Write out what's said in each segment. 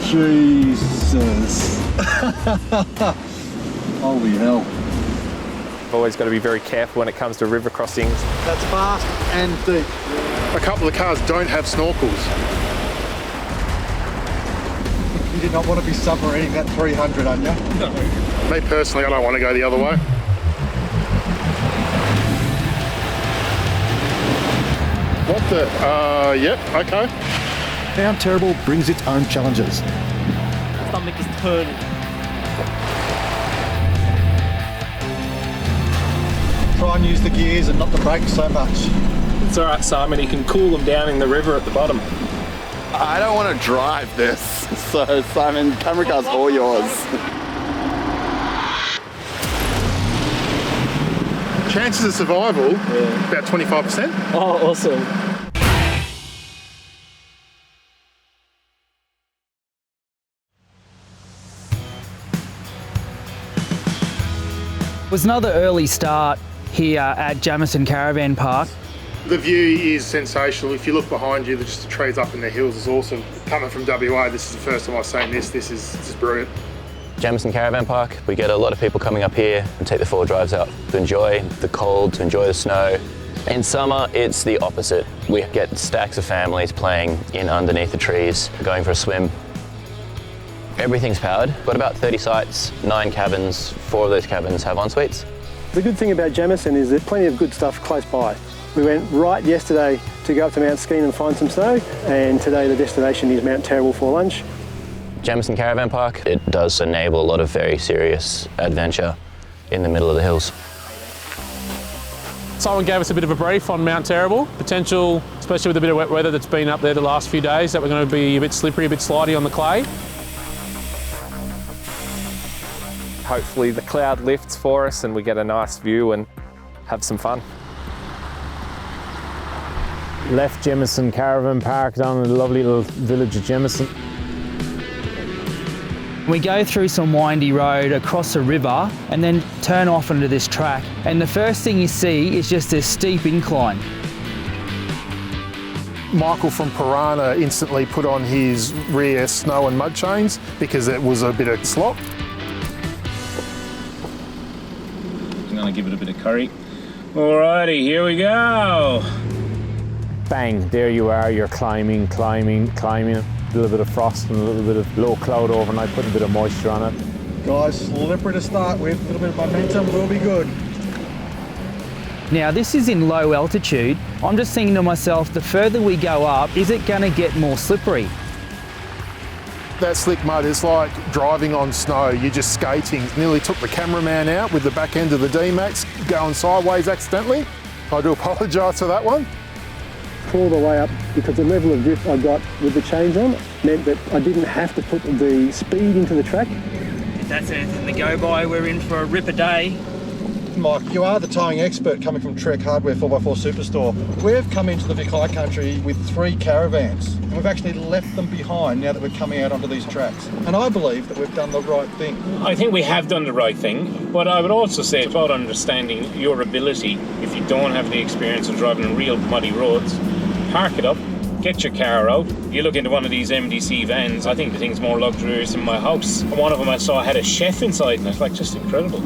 Jesus. Holy hell. Always got to be very careful when it comes to river crossings. That's fast and deep. A couple of cars don't have snorkels. You did not want to be submarining that 300, aren't you? No. Me personally, I don't want to go the other way. What the? Yep, okay. Mount Terrible brings its own challenges. Stomach is turning. Try and use the gears and not the brakes so much. It's all right, Simon. You can cool them down in the river at the bottom. I don't want to drive this, so Simon, camera car's all yours. Chances of survival, about 25%. Oh, awesome. It was another early start here at Jamison Caravan Park. The view is sensational. If you look behind you, just the trees up in the hills is awesome. Coming from WA, this is the first time I've seen this. This is brilliant. Jamison Caravan Park, we get a lot of people coming up here and take the 4 drives out to enjoy the cold, to enjoy the snow. In summer, it's the opposite. We get stacks of families playing in underneath the trees, going for a swim. Everything's powered. Got about 30 sites, 9 cabins, 4 of those cabins have en-suites. The good thing about Jamison is there's plenty of good stuff close by. We went right yesterday to go up to Mount Skeen and find some snow, and today the destination is Mount Terrible for lunch. Jamison Caravan Park, it does enable a lot of very serious adventure in the middle of the hills. Simon gave us a bit of a brief on Mount Terrible. Potential, especially with a bit of wet weather that's been up there the last few days, that we're going to be a bit slippery, a bit slidey on the clay. Hopefully the cloud lifts for us and we get a nice view and have some fun. Left Jamison Caravan Park down in the lovely little village of Jamison. We go through some windy road across a river and then turn off into this track. And the first thing you see is just this steep incline. Michael from Piranha instantly put on his rear snow and mud chains because it was a bit of slop. I'm going to give it a bit of curry. Alrighty, here we go. Bang, there you are, you're climbing. A little bit of frost and a little bit of low cloud overnight, put a bit of moisture on it. Guys, slippery to start with, a little bit of momentum will be good. Now this is in low altitude. I'm just thinking to myself, the further we go up, is it going to get more slippery? That slick mud is like driving on snow. You're just skating. Nearly took the cameraman out with the back end of the D-Max going sideways accidentally. I do apologise for that one. All the way up, because the level of drift I got with the chains on meant that I didn't have to put the speed into the track. If that's anything to go by, we're in for a rip a day. Mike, you are the towing expert coming from Trek Hardware 4x4 Superstore. We've come into the Vic High Country with 3 caravans, and we've actually left them behind now that we're coming out onto these tracks. And I believe that we've done the right thing. I think we have done the right thing, but I would also say it's about understanding your ability. If you don't have the experience of driving on real muddy roads, park it up, get your car out. You look into one of these MDC vans, I think the thing's more luxurious than my house. One of them I saw had a chef inside, and it's like just incredible.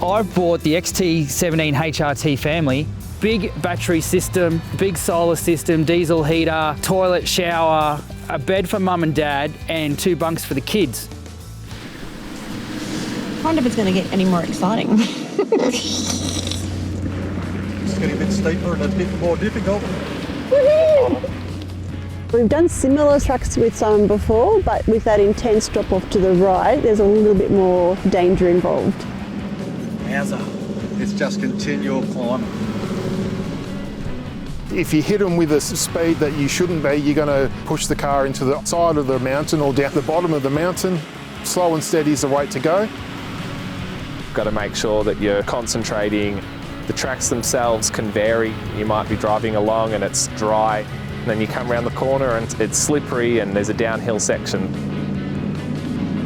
I've bought the XT17 HRT family. Big battery system, big solar system, diesel heater, toilet, shower, a bed for mum and dad, and 2 bunks for the kids. I wonder if it's going to get any more exciting. It's getting a bit steeper and a bit more difficult. We've done similar tracks with Simon before, but with that intense drop off to the right, there's a little bit more danger involved. Wowza. It's just continual climb. If you hit them with a speed that you shouldn't be, you're going to push the car into the side of the mountain or down the bottom of the mountain. Slow and steady is the way to go. Got to make sure that you're concentrating. The tracks themselves can vary. You might be driving along and it's dry, and then you come around the corner and it's slippery and there's a downhill section.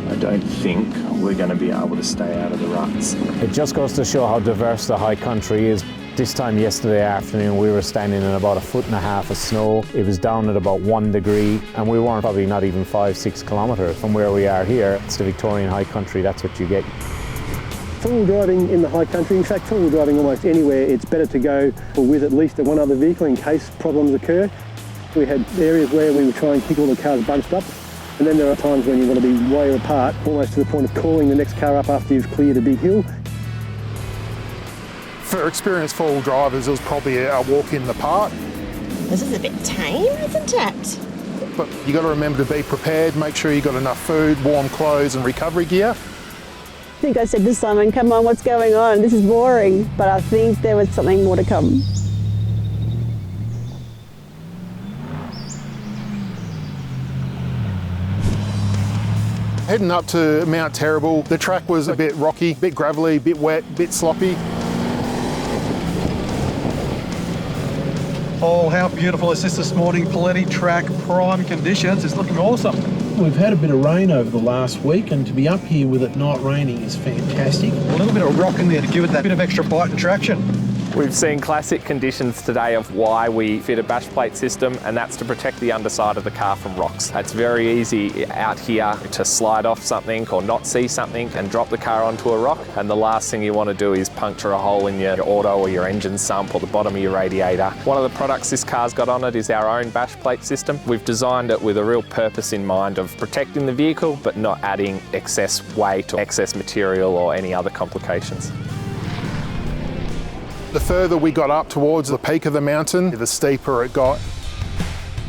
I don't think we're going to be able to stay out of the ruts. It just goes to show how diverse the high country is. This time yesterday afternoon we were standing in about 1.5 feet of snow. It was down at about 1 degree and we weren't probably not even 5-6 kilometres from where we are here. It's the Victorian high country, that's what you get. Four-wheel driving in the high country, in fact four-wheel driving almost anywhere, it's better to go with at least one other vehicle in case problems occur. We had areas where we would try and keep all the cars bunched up, and then there are times when you want to be way apart, almost to the point of calling the next car up after you've cleared a big hill. For experienced four-wheel drivers, it was probably a walk in the park. This is a bit tame, isn't it? But you got to remember to be prepared, make sure you got enough food, warm clothes and recovery gear. I think I said to Simon, come on, what's going on? This is boring. But I think there was something more to come. Heading up to Mount Terrible, the track was a bit rocky, a bit gravelly, a bit wet, a bit sloppy. Oh, how beautiful is this morning? Paletti track, prime conditions. It's looking awesome. We've had a bit of rain over the last week, and to be up here with it not raining is fantastic. A little bit of rock in there to give it that bit of extra bite and traction. We've seen classic conditions today of why we fit a bash plate system, and that's to protect the underside of the car from rocks. It's very easy out here to slide off something or not see something and drop the car onto a rock, and the last thing you want to do is puncture a hole in your auto or your engine sump or the bottom of your radiator. One of the products this car's got on it is our own bash plate system. We've designed it with a real purpose in mind of protecting the vehicle but not adding excess weight or excess material or any other complications. The further we got up towards the peak of the mountain, the steeper it got.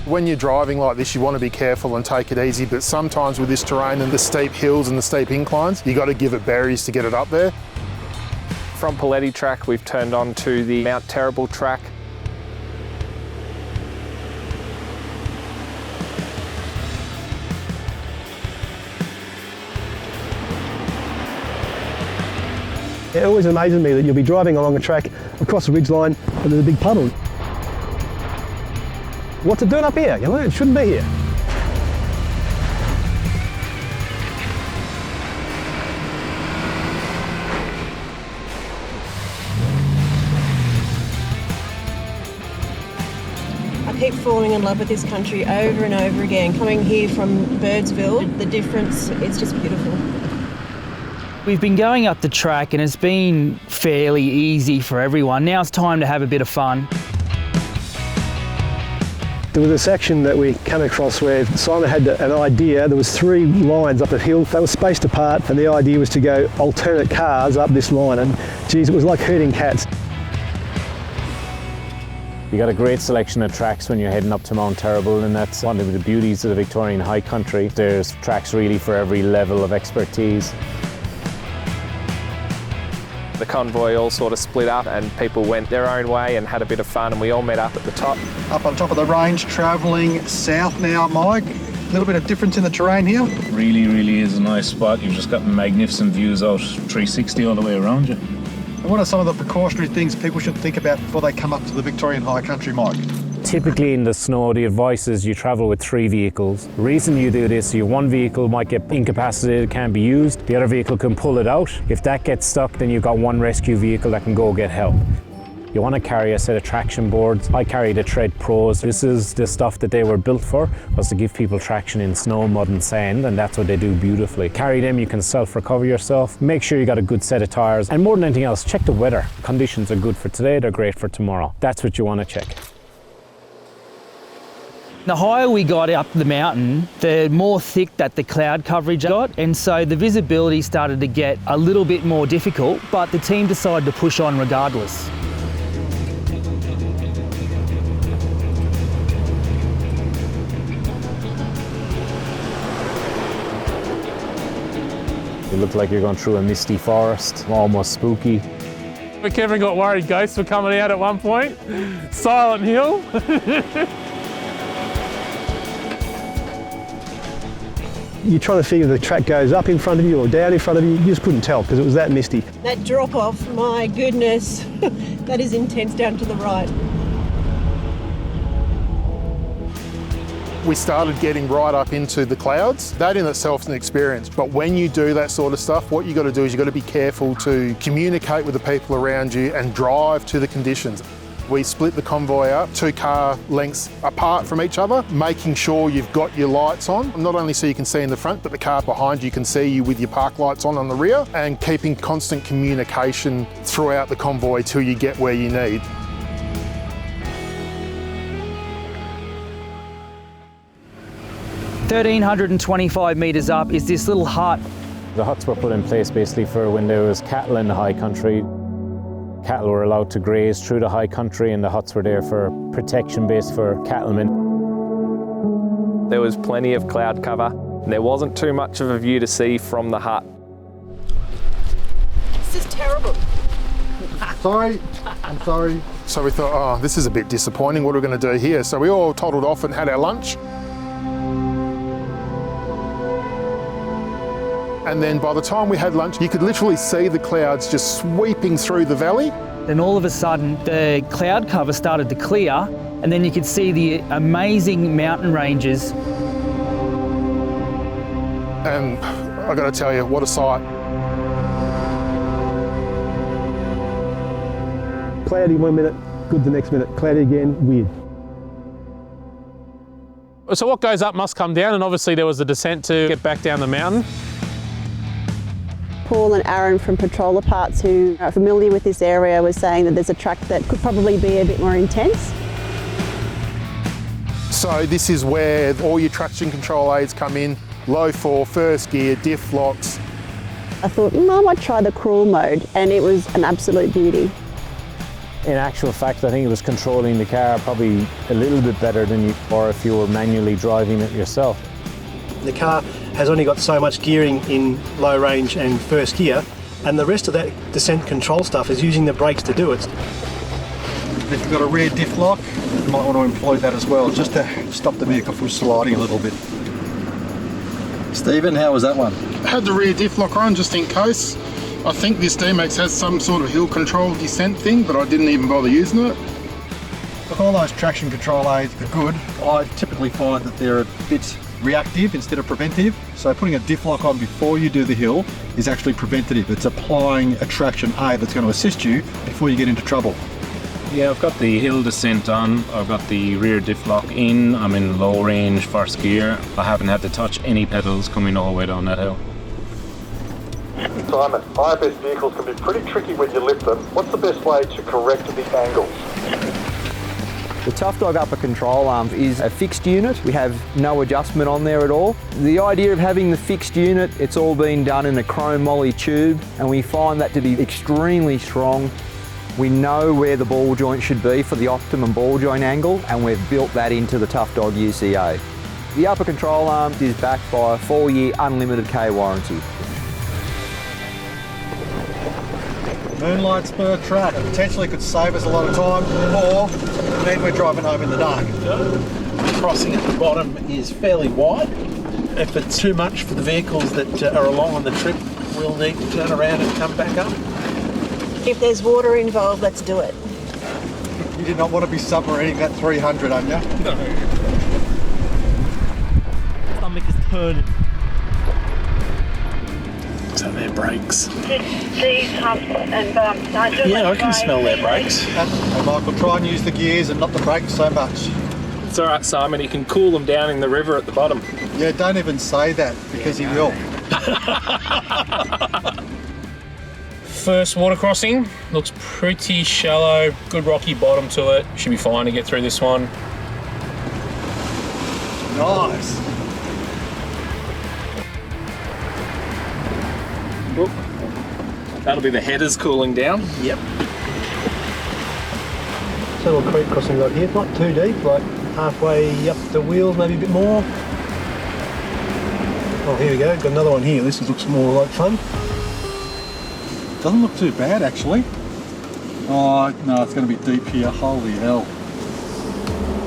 When you're driving like this, you want to be careful and take it easy, but sometimes with this terrain and the steep hills and the steep inclines, you got to give it berries to get it up there. From Paletti track, we've turned on to the Mount Terrible track. It always amazes me that you'll be driving along a track across a ridgeline and there's a big puddle. What's it doing up here? You know, it shouldn't be here. I keep falling in love with this country over and over again. Coming here from Birdsville, the difference, it's just beautiful. We've been going up the track and it's been fairly easy for everyone. Now it's time to have a bit of fun. There was a section that we came across where Simon had an idea. There was 3 lines up the hill. They were spaced apart, and the idea was to go alternate cars up this line, and geez, it was like herding cats. You got a great selection of tracks when you're heading up to Mount Terrible, and that's one of the beauties of the Victorian high country. There's tracks really for every level of expertise. The convoy all sort of split up and people went their own way and had a bit of fun, and we all met up at the top. Up on top of the range, travelling south now, Mike. A little bit of difference in the terrain here. Really is a nice spot. You've just got magnificent views out 360 all the way around you. And what are some of the precautionary things people should think about before they come up to the Victorian high country, Mike? Typically in the snow, the advice is you travel with 3 vehicles. The reason you do this, your one vehicle might get incapacitated, can't be used. The other vehicle can pull it out. If that gets stuck, then you've got one rescue vehicle that can go get help. You want to carry a set of traction boards. I carry the Tread Pros. This is the stuff that they were built for, was to give people traction in snow, mud and sand, and that's what they do beautifully. Carry them, you can self-recover yourself. Make sure you got a good set of tyres, and more than anything else, check the weather. Conditions are good for today, they're great for tomorrow. That's what you want to check. The higher we got up the mountain, the more thick that the cloud coverage got, and so the visibility started to get a little bit more difficult, but the team decided to push on regardless. You look like you're going through a misty forest, almost spooky. Kevin got worried ghosts were coming out at one point. Silent Hill. You're trying to figure the track goes up in front of you or down in front of you. You just couldn't tell because it was that misty. That drop off, my goodness, that is intense down to the right. We started getting right up into the clouds. That in itself is an experience. But when you do that sort of stuff, what you got to do is you got to be careful to communicate with the people around you and drive to the conditions. We split the convoy up 2 car lengths apart from each other, making sure you've got your lights on, not only so you can see in the front, but the car behind you can see you with your park lights on the rear, and keeping constant communication throughout the convoy till you get where you need. "1,325 metres up is this little hut. The huts were put in place basically for when there was cattle in the high country. Cattle were allowed to graze through the high country, and the huts were there for protection base for cattlemen. There was plenty of cloud cover, and there wasn't too much of a view to see from the hut. This is terrible. Sorry, I'm sorry. So we thought, oh, this is a bit disappointing. What are we going to do here? So we all toddled off and had our lunch. And then by the time we had lunch, you could literally see the clouds just sweeping through the valley. Then all of a sudden, the cloud cover started to clear, and then you could see the amazing mountain ranges. And I got to tell you, what a sight. Cloudy 1 minute, good the next minute. Cloudy again, weird. So what goes up must come down, and obviously there was a descent to get back down the mountain. Paul and Aaron from Patrol Parts, who are familiar with this area, was saying that there's a track that could probably be a bit more intense. So this is where all your traction control aids come in, low 4, first gear, diff locks. I thought, I might try the cruel mode, and it was an absolute beauty. In actual fact, I think it was controlling the car probably a little bit better than you, or if you were manually driving it yourself. The car has only got so much gearing in low range and first gear, and the rest of that descent control stuff is using the brakes to do it. If you've got a rear diff lock, you might want to employ that as well, just to stop the vehicle from sliding a little bit. Stephen, how was that one? I had the rear diff lock on just in case. I think this D-Max has some sort of hill control descent thing, but I didn't even bother using it. Look, all those traction control aids are good. I typically find that they're a bit reactive instead of preventive. So putting a diff lock on before you do the hill is actually preventative. It's applying a traction aid that's going to assist you before you get into trouble. Yeah, I've got the hill descent on, I've got the rear diff lock in, I'm in low range first gear. I haven't had to touch any pedals coming all the way down that hill. Simon, IFS vehicles can be pretty tricky when you lift them. What's the best way to correct the angles? The Tough Dog upper control arm is a fixed unit. We have no adjustment on there at all. The idea of having the fixed unit, it's all been done in a chrome moly tube, and we find that to be extremely strong. We know where the ball joint should be for the optimum ball joint angle, and we've built that into the Tough Dog UCA. The upper control arm is backed by a 4-year unlimited K warranty. Moonlight spur track potentially could save us a lot of time, or then we're driving home in the dark. The crossing at the bottom is fairly wide. If it's too much for the vehicles that are along on the trip, we'll need to turn around and come back up. If there's water involved, let's do it. You did not want to be submarining that 300, are you? No. Stomach is turning. So their brakes. Yeah, I can smell their brakes. Hey Michael, try and use the gears and not the brakes so much. It's all right, Simon, you can cool them down in the river at the bottom. Yeah, don't even say that, because he will. First water crossing, looks pretty shallow, good rocky bottom to it. Should be fine to get through this one. Nice. Oop. That'll be the headers cooling down. Yep. So little creek crossing right here, not too deep, like halfway up the wheels, maybe a bit more. Oh, here we go, got another one here. This looks more like fun. Doesn't look too bad, actually. Oh, no, it's going to be deep here. Holy hell.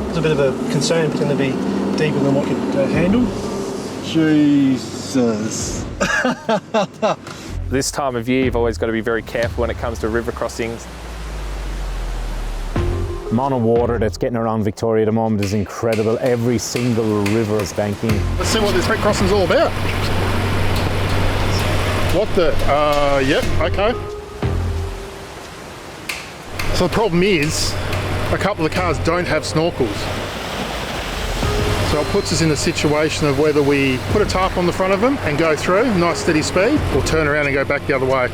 It's a bit of a concern, it's going to be deeper than what could handle. Jesus. This time of year, you've always got to be very careful when it comes to river crossings. The amount of water that's getting around Victoria at the moment is incredible. Every single river is banking. Let's see what this creek crossing's all about. What the? Yep, okay. So the problem is, a couple of the cars don't have snorkels. So it puts us in a situation of whether we put a tarp on the front of them and go through, nice steady speed, or turn around and go back the other way.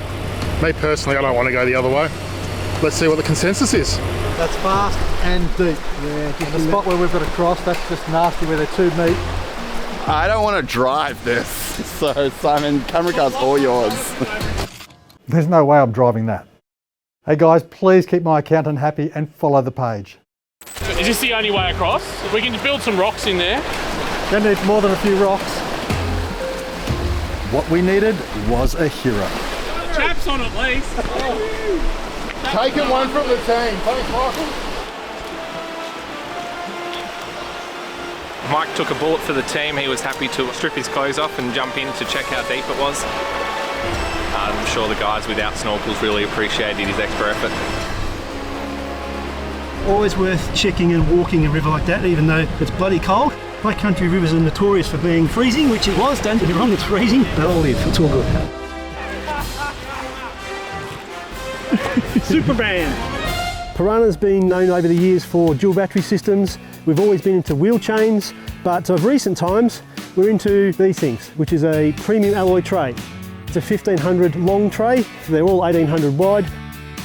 Me personally, I don't want to go the other way. Let's see what the consensus is. That's fast and deep. Yeah, and the spot where we've got to cross, that's just nasty where they're two meet. I don't want to drive this, so Simon, camera car's all yours. There's no way I'm driving that. Hey guys, please keep my accountant happy and follow the page. Is this the only way across? We can build some rocks in there. Gonna need more than a few rocks. What we needed was a hero. Chaps on at least. Taking one from the team. Thanks, Michael. Mike took a bullet for the team. He was happy to strip his clothes off and jump in to check how deep it was. I'm sure the guys without snorkels really appreciated his extra effort. Always worth checking and walking a river like that, even though it's bloody cold. High country rivers are notorious for being freezing, which it was, don't get me wrong, it's freezing. They'll live, it's all good. Superman! Piranha's been known over the years for dual battery systems. We've always been into wheel chains, but of recent times, we're into these things, which is a premium alloy tray. It's a 1500 long tray, they're all 1800 wide.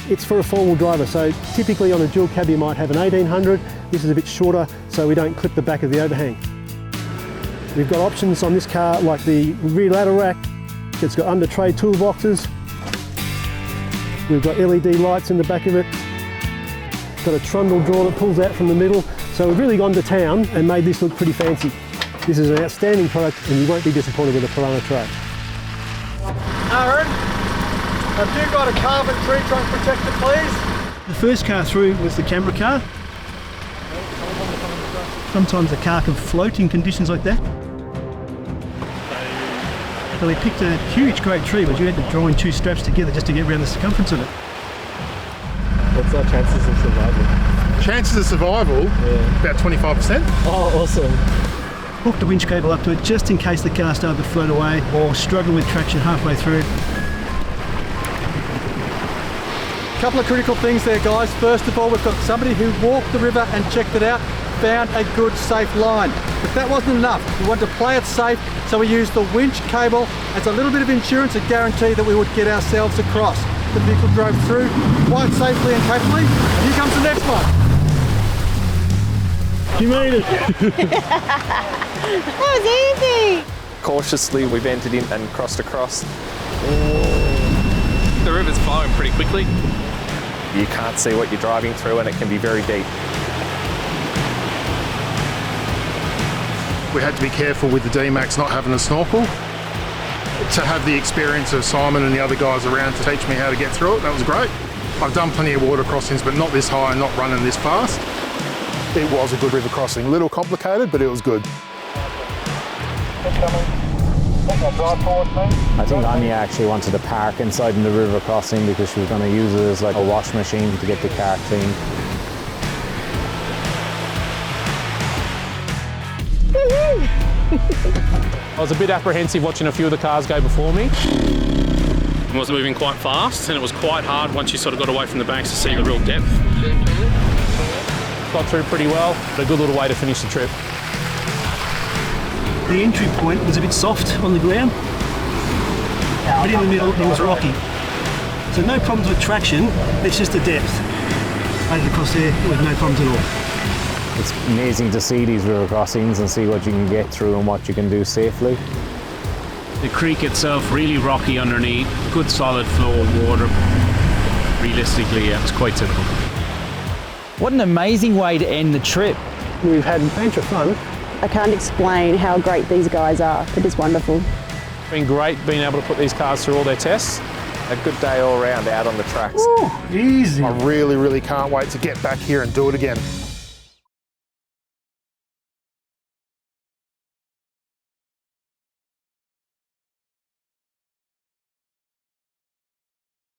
It's for a four-wheel driver, so typically on a dual cab you might have an 1800. This is a bit shorter, so we don't clip the back of the overhang. We've got options on this car like the rear ladder rack. It's got under tray toolboxes. We've got LED lights in the back of it. Got a trundle drawer that pulls out from the middle. So we've really gone to town and made this look pretty fancy. This is an outstanding product and you won't be disappointed with a Piranha tray. Aaron, have you got a carbon tree trunk protector, please? The first car through was the camera car. Sometimes a car can float in conditions like that. So we picked a huge great tree, but you had to join two straps together just to get around the circumference of it. What's our chances of survival? Chances of survival? Yeah. About 25%. Oh, awesome. Hooked a winch cable up to it just in case the car started to float away or struggle with traction halfway through. Couple of critical things there, guys. First of all, we've got somebody who walked the river and checked it out, found a good safe line. But that wasn't enough. We wanted to play it safe, so we used the winch cable as a little bit of insurance to guarantee that we would get ourselves across. The vehicle drove through quite safely and capably. Here comes the next one. You made it. That was easy. Cautiously, we've entered in and crossed across. The river's flowing pretty quickly. You can't see what you're driving through and it can be very deep. We had to be careful with the D-Max not having a snorkel. To have the experience of Simon and the other guys around to teach me how to get through it, that was great. I've done plenty of water crossings, but not this high and not running this fast. It was a good river crossing. A little complicated, but it was good. I think Anya actually wanted to park inside in the river crossing because she was going to use it as like a wash machine to get the car clean. I was a bit apprehensive watching a few of the cars go before me. It was moving quite fast and it was quite hard once you sort of got away from the banks to see the real depth. Got through pretty well, but a good little way to finish the trip. The entry point was a bit soft on the ground, but in the middle it was rocky. So no problems with traction, it's just the depth. Made it across there with no problems at all. It's amazing to see these river crossings and see what you can get through and what you can do safely. The creek itself really rocky underneath, good solid flow of water. Realistically, yeah, it's quite typical. What an amazing way to end the trip. We've had a bunch of fun. I can't explain how great these guys are. It is wonderful. It's been great being able to put these cars through all their tests. A good day all round out on the tracks. Ooh, easy. I really, really can't wait to get back here and do it again.